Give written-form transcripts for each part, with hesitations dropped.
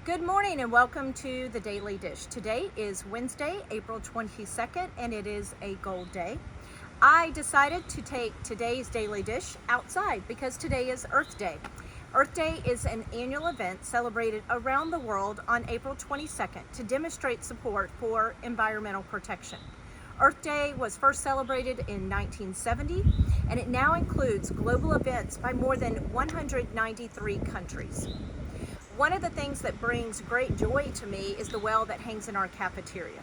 Good morning and welcome to the Daily Dish. Today is Wednesday, April 22nd, and it is a gold day. I decided to take today's Daily Dish outside because today is Earth Day. Earth Day is an annual event celebrated around the world on April 22nd to demonstrate support for environmental protection. Earth Day was first celebrated in 1970, and it now includes global events by more than 193 countries. One of the things that brings great joy to me is the well that hangs in our cafeteria.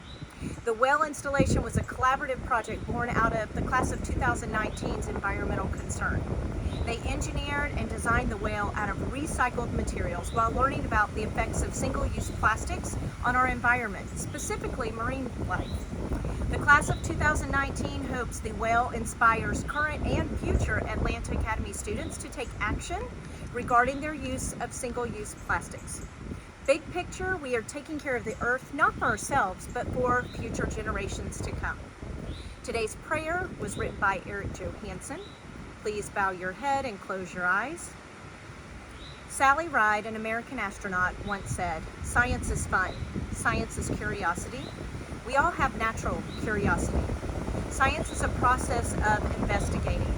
The well installation was a collaborative project born out of the class of 2019's environmental concern. They engineered and designed the well out of recycled materials while learning about the effects of single-use plastics on our environment, specifically marine life. The class of 2019 hopes the well inspires current and future Atlanta Academy students to take action regarding their use of single-use plastics. Big picture, we are taking care of the earth, not for ourselves, but for future generations to come. Today's prayer was written by Eric Johansson. Please bow your head and close your eyes. Sally Ride, an American astronaut, once said, "Science is fun. Science is curiosity. We all have natural curiosity. Science is a process of investigating.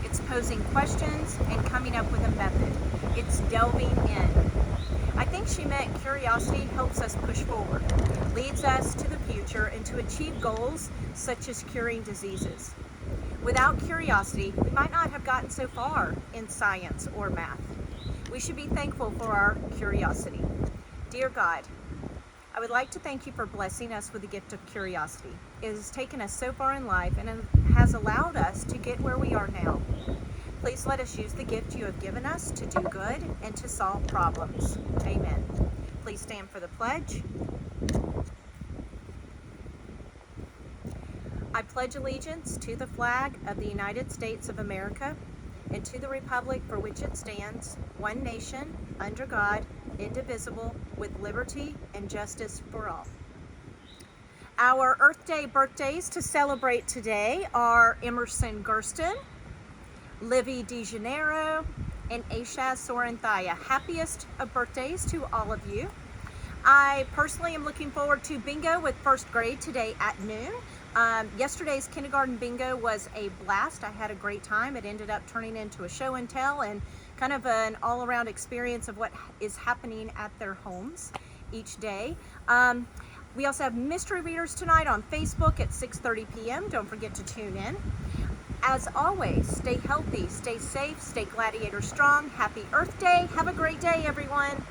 It's posing questions and coming up with a method. It's delving in." I think she meant curiosity helps us push forward, leads us to the future and to achieve goals such as curing diseases. Without curiosity, we might not have gotten so far in science or math. We should be thankful for our curiosity. Dear God, I would like to thank you for blessing us with the gift of curiosity. It has taken us so far in life and it has allowed us to get where we are now. Please let us use the gift you have given us to do good and to solve problems. Amen. Please stand for the pledge. I pledge allegiance to the flag of the United States of America and to the republic for which it stands, one nation, under God, indivisible, with liberty and justice for all. Our Earth Day birthdays to celebrate today are Emerson Gurston, Livy DeJaneiro, and Ashaz Sorenthaya. Happiest of birthdays to all of you. I personally am looking forward to bingo with first grade today at noon. Yesterday's kindergarten bingo was a blast. I had a great time. It ended up turning into a show and tell and kind of an all-around experience of what is happening at their homes each day. We also have mystery readers tonight on Facebook at 6:30 p.m. Don't forget to tune in. As always, stay healthy, stay safe, stay gladiator strong. Happy Earth Day. Have a great day, everyone.